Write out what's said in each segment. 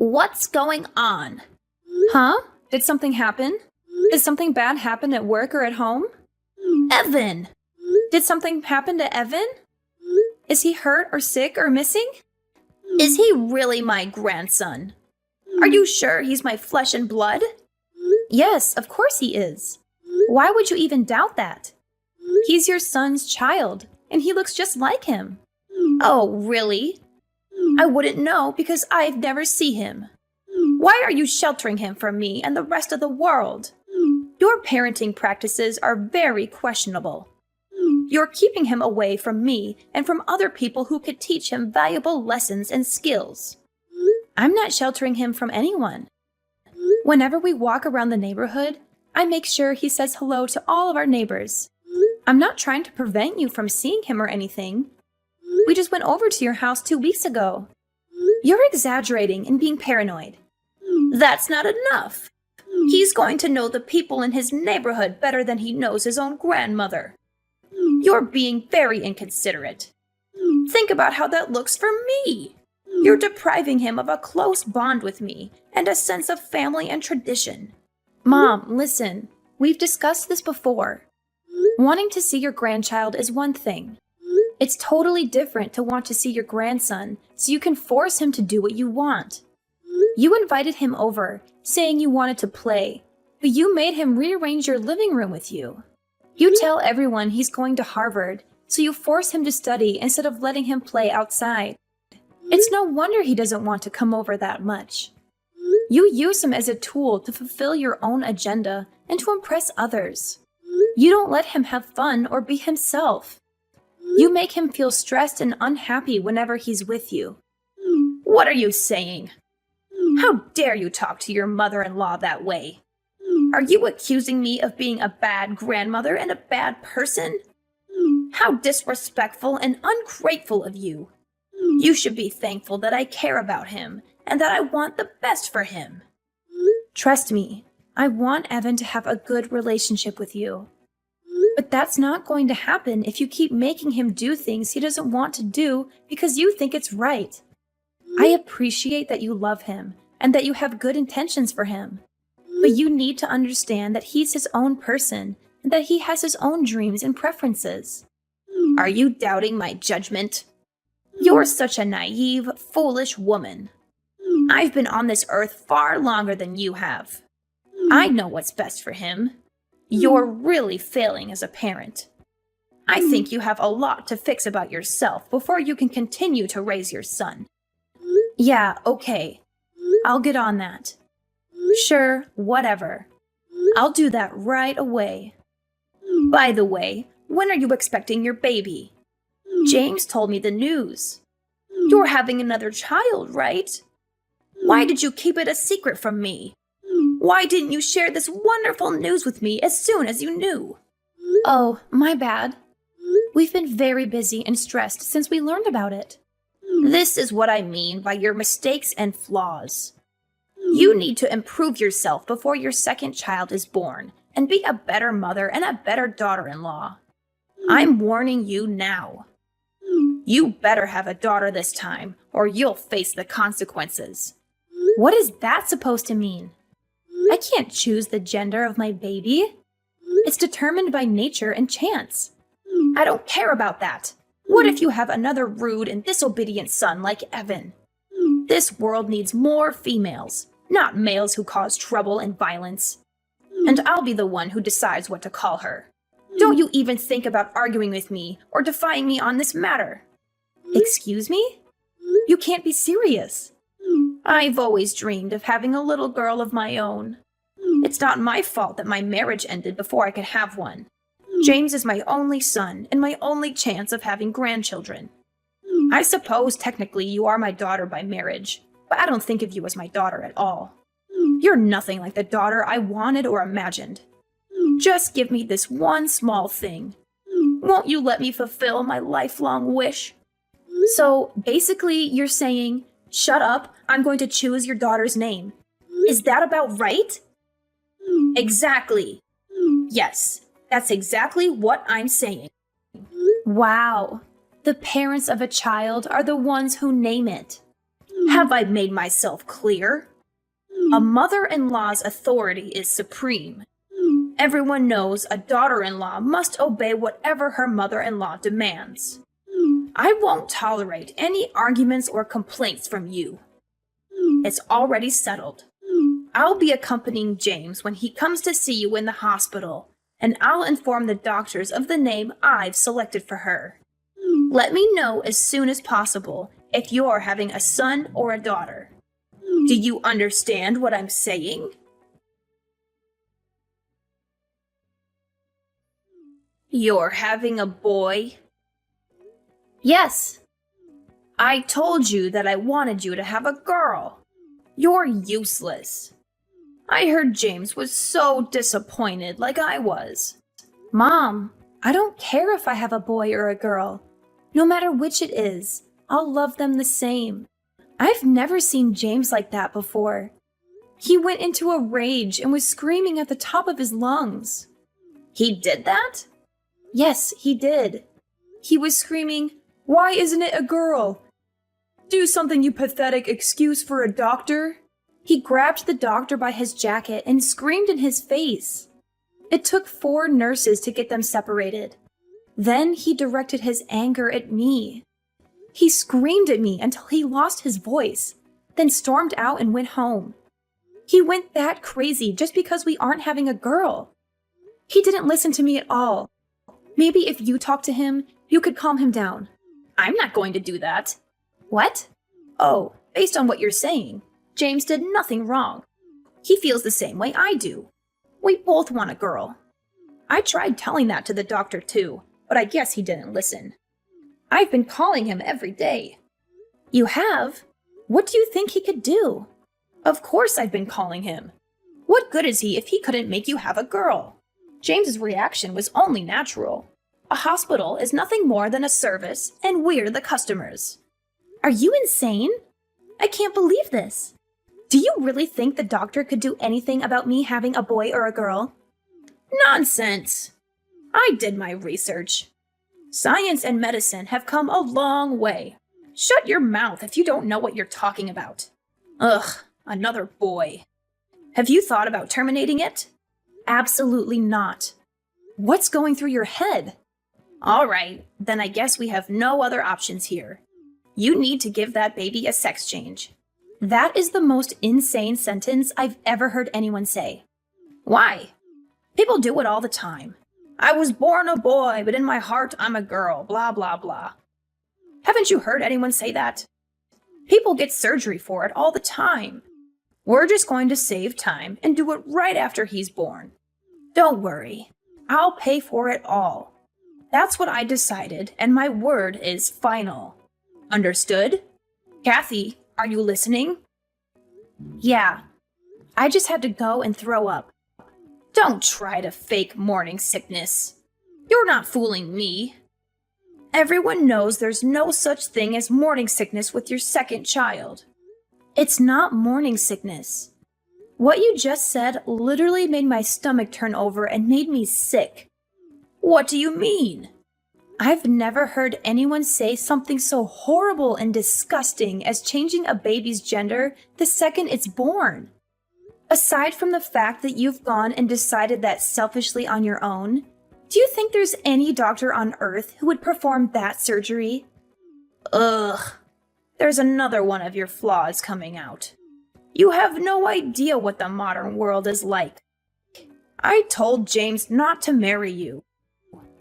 What's going on? Huh? Did something happen? Did something bad happen at work or at home? Evan! Did something happen to Evan? Is he hurt or sick or missing? Is he really my grandson? Are you sure he's my flesh and blood? Yes, of course he is. Why would you even doubt that? He's your son's child, and he looks just like him. Oh, really? I wouldn't know because I've never seen him. Why are you sheltering him from me and the rest of the world? Your parenting practices are very questionable. You're keeping him away from me and from other people who could teach him valuable lessons and skills. I'm not sheltering him from anyone. Whenever we walk around the neighborhood, I make sure he says hello to all of our neighbors. I'm not trying to prevent you from seeing him or anything. We just went over to your house 2 weeks ago. You're exaggerating and being paranoid. That's not enough. He's going to know the people in his neighborhood better than he knows his own grandmother. You're being very inconsiderate. Think about how that looks for me. You're depriving him of a close bond with me and a sense of family and tradition. Mom, listen. We've discussed this before. Wanting to see your grandchild is one thing. It's totally different to want to see your grandson so you can force him to do what you want. You invited him over, saying you wanted to play, but you made him rearrange your living room with you. You tell everyone he's going to Harvard, so you force him to study instead of letting him play outside. It's no wonder he doesn't want to come over that much. You use him as a tool to fulfill your own agenda and to impress others. You don't let him have fun or be himself. You make him feel stressed and unhappy whenever he's with you. What are you saying? How dare you talk to your mother-in-law that way? Are you accusing me of being a bad grandmother and a bad person? How disrespectful and ungrateful of you. You should be thankful that I care about him and that I want the best for him. Trust me, I want Evan to have a good relationship with you. But that's not going to happen if you keep making him do things he doesn't want to do because you think it's right. I appreciate that you love him and that you have good intentions for him. But you need to understand that he's his own person and that he has his own dreams and preferences. Are you doubting my judgment? You're such a naive, foolish woman. I've been on this earth far longer than you have. I know what's best for him. You're really failing as a parent. I think you have a lot to fix about yourself before you can continue to raise your son. Yeah, okay. I'll get on that. Sure, whatever. I'll do that right away. By the way, when are you expecting your baby? James told me the news. You're having another child, right? Why did you keep it a secret from me? Why didn't you share this wonderful news with me as soon as you knew? Oh, my bad. We've been very busy and stressed since we learned about it. This is what I mean by your mistakes and flaws. You need to improve yourself before your second child is born and be a better mother and a better daughter-in-law. I'm warning you now. You better have a daughter this time or you'll face the consequences. What is that supposed to mean? I can't choose the gender of my baby. It's determined by nature and chance. I don't care about that. What if you have another rude and disobedient son like Evan? This world needs more females, not males who cause trouble and violence. And I'll be the one who decides what to call her. Don't you even think about arguing with me or defying me on this matter. Excuse me? You can't be serious. I've always dreamed of having a little girl of my own. It's not my fault that my marriage ended before I could have one. James is my only son and my only chance of having grandchildren. I suppose technically you are my daughter by marriage, but I don't think of you as my daughter at all. You're nothing like the daughter I wanted or imagined. Just give me this one small thing. Won't you let me fulfill my lifelong wish? So basically you're saying, shut up, I'm going to choose your daughter's name. Is that about right? Exactly. Yes, that's exactly what I'm saying. Wow. The parents of a child are the ones who name it. Have I made myself clear? A mother-in-law's authority is supreme. Everyone knows a daughter-in-law must obey whatever her mother-in-law demands. I won't tolerate any arguments or complaints from you. It's already settled. I'll be accompanying James when he comes to see you in the hospital, and I'll inform the doctors of the name I've selected for her. Let me know as soon as possible if you're having a son or a daughter. Do you understand what I'm saying? You're having a boy? Yes. I told you that I wanted you to have a girl. You're useless. I heard James was so disappointed like I was. Mom, I don't care if I have a boy or a girl. No matter which it is, I'll love them the same. I've never seen James like that before. He went into a rage and was screaming at the top of his lungs. He did that? Yes, he did. He was screaming, "Why isn't it a girl? Do something, you pathetic excuse for a doctor." He grabbed the doctor by his jacket and screamed in his face. It took 4 nurses to get them separated. Then he directed his anger at me. He screamed at me until he lost his voice, then stormed out and went home. He went that crazy just because we aren't having a girl. He didn't listen to me at all. Maybe if you talk to him, you could calm him down. I'm not going to do that. What? Oh, based on what you're saying, James did nothing wrong. He feels the same way I do. We both want a girl. I tried telling that to the doctor too, but I guess he didn't listen. I've been calling him every day. You have? What do you think he could do? Of course I've been calling him. What good is he if he couldn't make you have a girl? James's reaction was only natural. A hospital is nothing more than a service, and we're the customers. Are you insane? I can't believe this. Do you really think the doctor could do anything about me having a boy or a girl? Nonsense! I did my research. Science and medicine have come a long way. Shut your mouth if you don't know what you're talking about. Ugh, another boy. Have you thought about terminating it? Absolutely not. What's going through your head? All right, then I guess we have no other options here. You need to give that baby a sex change. That is the most insane sentence I've ever heard anyone say. Why? People do it all the time. I was born a boy, but in my heart I'm a girl, blah, blah, blah. Haven't you heard anyone say that? People get surgery for it all the time. We're just going to save time and do it right after he's born. Don't worry. I'll pay for it all. That's what I decided, and my word is final. Understood? Kathy, are you listening? Yeah. I just had to go and throw up. Don't try to fake morning sickness. You're not fooling me. Everyone knows there's no such thing as morning sickness with your second child. It's not morning sickness. What you just said literally made my stomach turn over and made me sick. What do you mean? I've never heard anyone say something so horrible and disgusting as changing a baby's gender the second it's born. Aside from the fact that you've gone and decided that selfishly on your own, do you think there's any doctor on earth who would perform that surgery? Ugh. There's another one of your flaws coming out. You have no idea what the modern world is like. I told James not to marry you.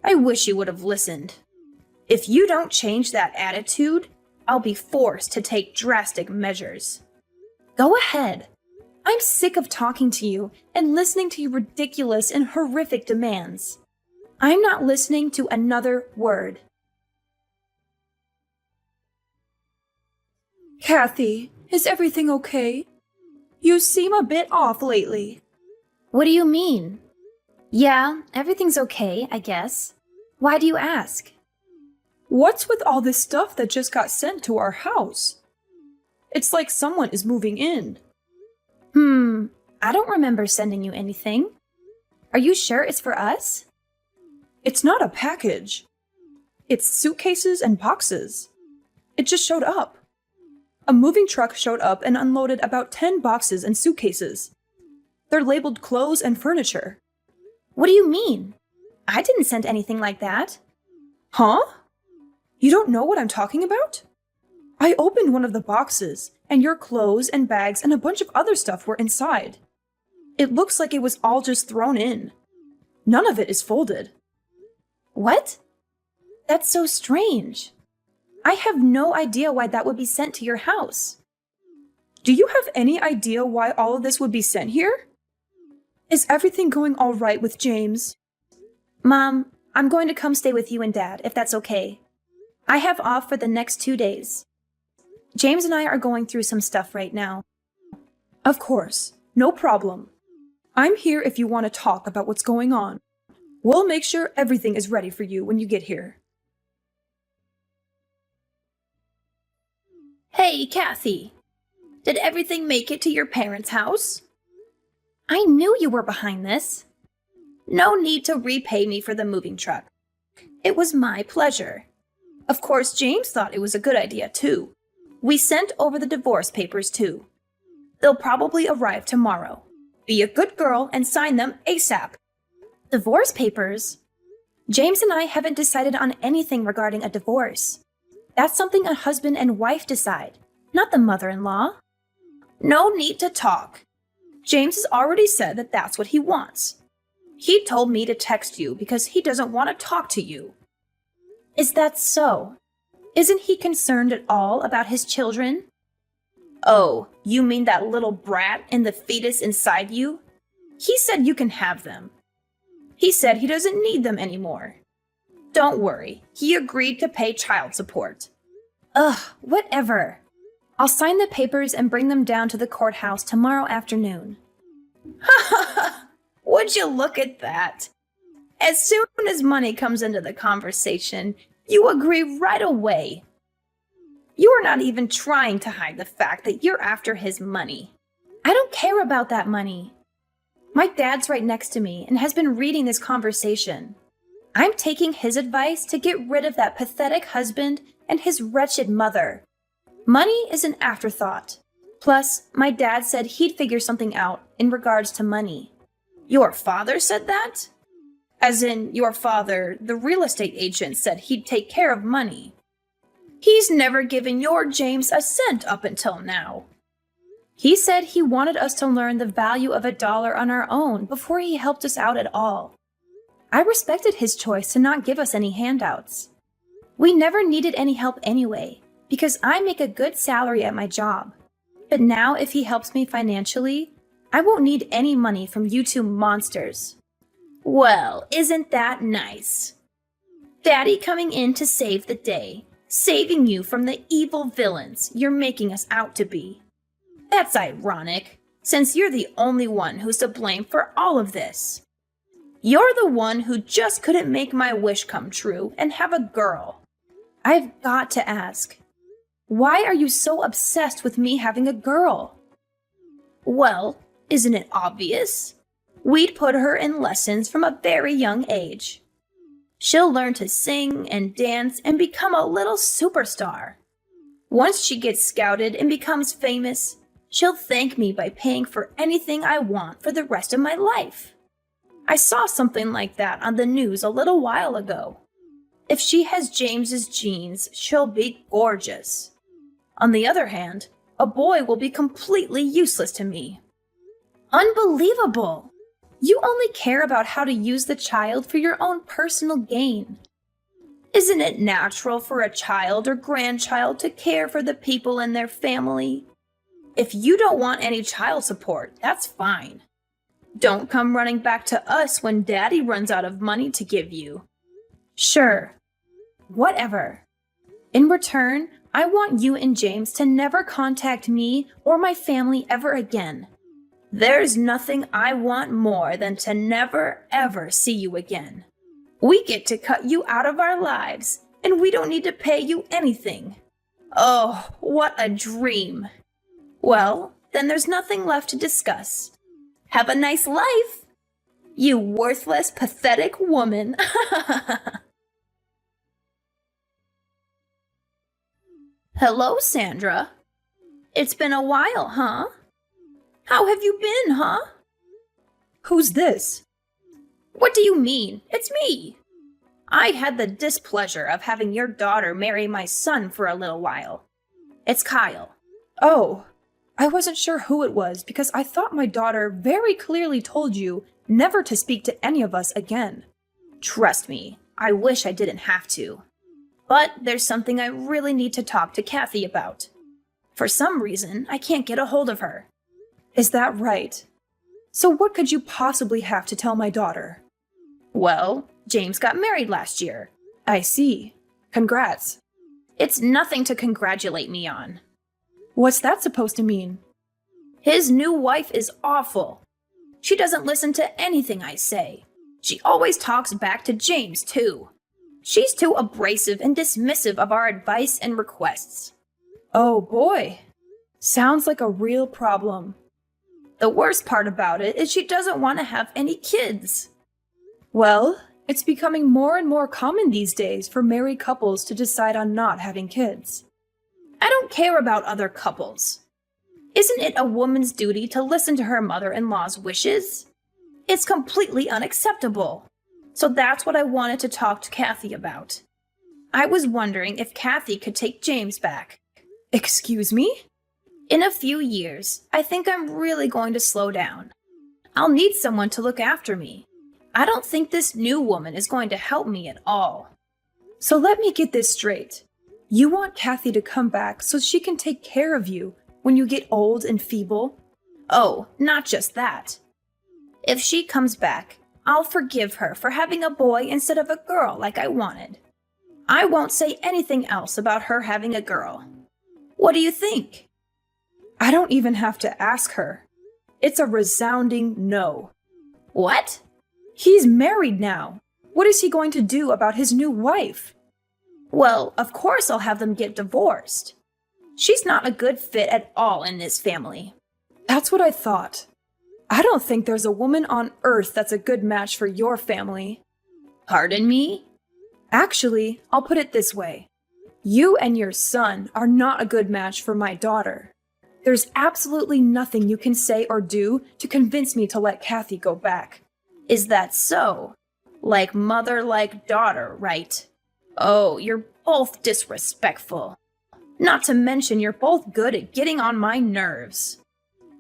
I wish you would have listened. If you don't change that attitude, I'll be forced to take drastic measures. Go ahead. I'm sick of talking to you and listening to your ridiculous and horrific demands. I'm not listening to another word. Kathy, is everything okay? You seem a bit off lately. What do you mean? Yeah, everything's okay, I guess. Why do you ask? What's with all this stuff that just got sent to our house? It's like someone is moving in. I don't remember sending you anything. Are you sure it's for us? It's not a package. It's suitcases and boxes. It just showed up. A moving truck showed up and unloaded about 10 boxes and suitcases. They're labeled clothes and furniture. What do you mean? I didn't send anything like that. Huh? You don't know what I'm talking about? I opened one of the boxes, and your clothes and bags and a bunch of other stuff were inside. It looks like it was all just thrown in. None of it is folded. What? That's so strange. I have no idea why that would be sent to your house. Do you have any idea why all of this would be sent here? Is everything going all right with James? Mom, I'm going to come stay with you and Dad, if that's okay. I have off for the next 2 days. James and I are going through some stuff right now. Of course, no problem. I'm here if you want to talk about what's going on. We'll make sure everything is ready for you when you get here. Hey, Kathy. Did everything make it to your parents' house? I knew you were behind this. No need to repay me for the moving truck. It was my pleasure. Of course, James thought it was a good idea, too. We sent over the divorce papers, too. They'll probably arrive tomorrow. Be a good girl and sign them ASAP. Divorce papers? James and I haven't decided on anything regarding a divorce. That's something a husband and wife decide, not the mother-in-law. No need to talk. James has already said that that's what he wants. He told me to text you because he doesn't want to talk to you. Is that so? Isn't he concerned at all about his children? Oh, you mean that little brat and the fetus inside you? He said you can have them. He said he doesn't need them anymore. Don't worry, he agreed to pay child support. Ugh, whatever. I'll sign the papers and bring them down to the courthouse tomorrow afternoon. Ha ha ha! Would you look at that? As soon as money comes into the conversation, you agree right away. You are not even trying to hide the fact that you're after his money. I don't care about that money. My dad's right next to me and has been reading this conversation. I'm taking his advice to get rid of that pathetic husband and his wretched mother. Money is an afterthought. Plus, my dad said he'd figure something out in regards to money. Your father said that? As in, your father, the real estate agent, said he'd take care of money. He's never given your James a cent up until now. He said he wanted us to learn the value of $1 on our own before he helped us out at all. I respected his choice to not give us any handouts. We never needed any help anyway, because I make a good salary at my job. But now if he helps me financially, I won't need any money from you two monsters. Well, isn't that nice? Daddy coming in to save the day, saving you from the evil villains you're making us out to be. That's ironic, since you're the only one who's to blame for all of this. You're the one who just couldn't make my wish come true and have a girl. I've got to ask, why are you so obsessed with me having a girl? Well, isn't it obvious? We'd put her in lessons from a very young age. She'll learn to sing and dance and become a little superstar. Once she gets scouted and becomes famous, she'll thank me by paying for anything I want for the rest of my life. I saw something like that on the news a little while ago. If she has James's genes, she'll be gorgeous. On the other hand, a boy will be completely useless to me. Unbelievable! You only care about how to use the child for your own personal gain. Isn't it natural for a child or grandchild to care for the people in their family? If you don't want any child support, that's fine. Don't come running back to us when Daddy runs out of money to give you. Sure. Whatever. In return, I want you and James to never contact me or my family ever again. There's nothing I want more than to never, ever see you again. We get to cut you out of our lives, and we don't need to pay you anything. Oh, what a dream. Well, then there's nothing left to discuss. Have a nice life, you worthless, pathetic woman. Hello, Sandra. It's been a while, huh? How have you been, huh? Who's this? What do you mean? It's me. I had the displeasure of having your daughter marry my son for a little while. It's Kyle. Oh, I wasn't sure who it was because I thought my daughter very clearly told you never to speak to any of us again. Trust me, I wish I didn't have to. But there's something I really need to talk to Kathy about. For some reason, I can't get a hold of her. Is that right? So what could you possibly have to tell my daughter? Well, James got married last year. I see. Congrats. It's nothing to congratulate me on. What's that supposed to mean? His new wife is awful. She doesn't listen to anything I say. She always talks back to James, too. She's too abrasive and dismissive of our advice and requests. Oh boy. Sounds like a real problem. The worst part about it is she doesn't want to have any kids. Well, it's becoming more and more common these days for married couples to decide on not having kids. I don't care about other couples. Isn't it a woman's duty to listen to her mother-in-law's wishes? It's completely unacceptable. So that's what I wanted to talk to Kathy about. I was wondering if Kathy could take James back. Excuse me? In a few years, I think I'm really going to slow down. I'll need someone to look after me. I don't think this new woman is going to help me at all. So let me get this straight. You want Kathy to come back so she can take care of you when you get old and feeble? Oh, not just that. If she comes back, I'll forgive her for having a boy instead of a girl like I wanted. I won't say anything else about her having a girl. What do you think? I don't even have to ask her. It's a resounding no. What? He's married now. What is he going to do about his new wife? Well, of course I'll have them get divorced. She's not a good fit at all in this family. That's what I thought. I don't think there's a woman on earth that's a good match for your family. Pardon me? Actually, I'll put it this way. You and your son are not a good match for my daughter. There's absolutely nothing you can say or do to convince me to let Kathy go back. Is that so? Like mother, like daughter, right? Oh, you're both disrespectful. Not to mention you're both good at getting on my nerves.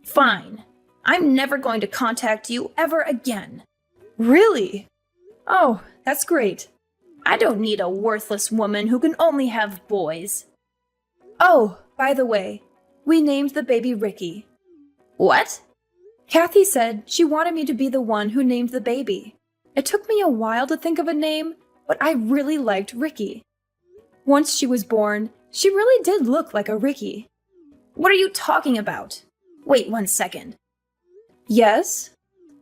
Fine. I'm never going to contact you ever again. Really? Oh, that's great. I don't need a worthless woman who can only have boys. Oh, by the way, we named the baby Ricky. What? Kathy said she wanted me to be the one who named the baby. It took me a while to think of a name, but I really liked Ricky. Once she was born, she really did look like a Ricky. What are you talking about? Wait 1 second. Yes?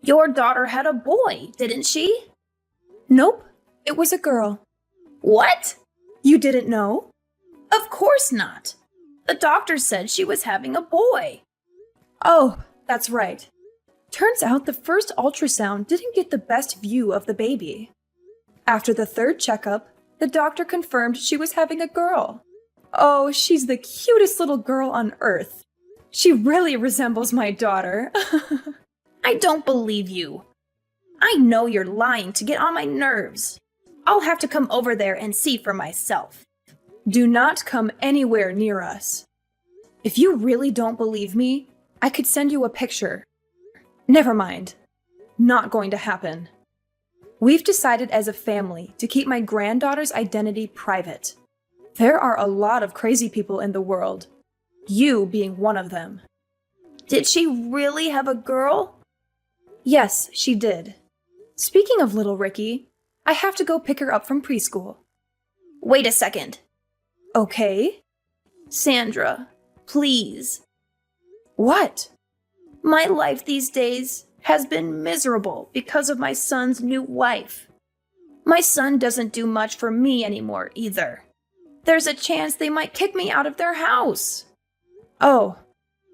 Your daughter had a boy, didn't she? Nope, it was a girl. What? You didn't know? Of course not. The doctor said she was having a boy. Oh, that's right. Turns out the first ultrasound didn't get the best view of the baby. After the third checkup, the doctor confirmed she was having a girl. Oh, she's the cutest little girl on earth. She really resembles my daughter. I don't believe you. I know you're lying to get on my nerves. I'll have to come over there and see for myself. Do not come anywhere near us. If you really don't believe me, I could send you a picture. Never mind. Not going to happen. We've decided as a family to keep my granddaughter's identity private. There are a lot of crazy people in the world, you being one of them. Did she really have a girl? Yes, she did. Speaking of little Ricky, I have to go pick her up from preschool. Wait a second. Okay? Sandra, please. What? My life these days has been miserable because of my son's new wife. My son doesn't do much for me anymore either. There's a chance they might kick me out of their house. Oh.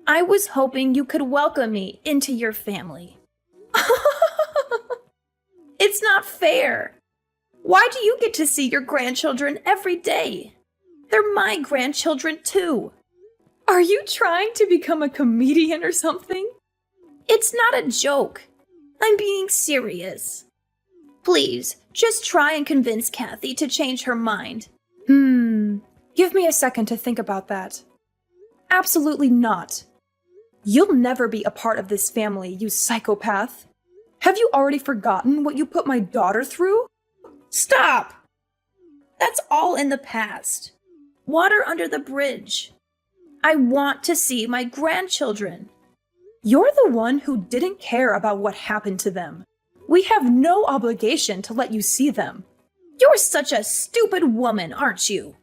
I was hoping you could welcome me into your family. It's not fair. Why do you get to see your grandchildren every day? They're my grandchildren too. Are you trying to become a comedian or something? It's not a joke. I'm being serious. Please, just try and convince Kathy to change her mind. Give me a second to think about that. Absolutely not. You'll never be a part of this family, you psychopath. Have you already forgotten what you put my daughter through? Stop! That's all in the past. Water under the bridge. I want to see my grandchildren. You're the one who didn't care about what happened to them. We have no obligation to let you see them. You're such a stupid woman, aren't you?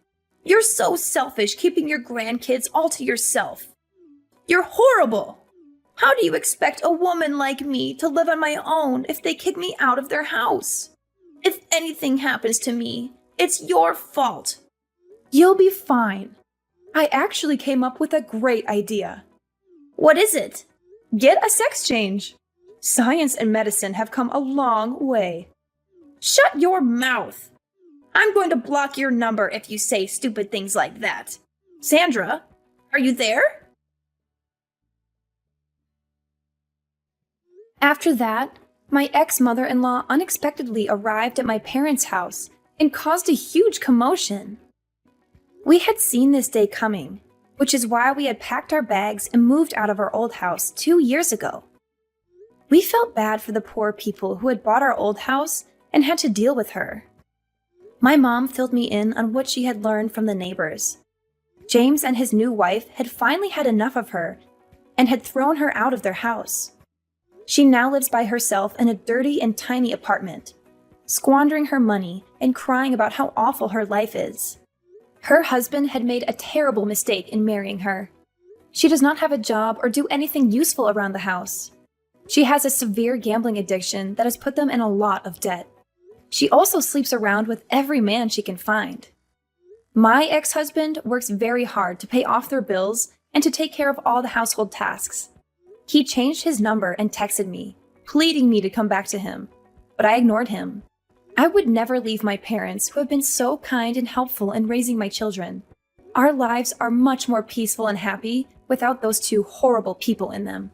You're so selfish keeping your grandkids all to yourself. You're horrible. How do you expect a woman like me to live on my own if they kick me out of their house? If anything happens to me, it's your fault. You'll be fine. I actually came up with a great idea. What is it? Get a sex change. Science and medicine have come a long way. Shut your mouth. I'm going to block your number if you say stupid things like that. Sandra, are you there? After that, my ex-mother-in-law unexpectedly arrived at my parents' house and caused a huge commotion. We had seen this day coming, which is why we had packed our bags and moved out of our old house 2 years ago. We felt bad for the poor people who had bought our old house and had to deal with her. My mom filled me in on what she had learned from the neighbors. James and his new wife had finally had enough of her and had thrown her out of their house. She now lives by herself in a dirty and tiny apartment, squandering her money and crying about how awful her life is. Her husband had made a terrible mistake in marrying her. She does not have a job or do anything useful around the house. She has a severe gambling addiction that has put them in a lot of debt. She also sleeps around with every man she can find. My ex-husband works very hard to pay off their bills and to take care of all the household tasks. He changed his number and texted me, pleading me to come back to him, but I ignored him. I would never leave my parents, who have been so kind and helpful in raising my children. Our lives are much more peaceful and happy without those two horrible people in them.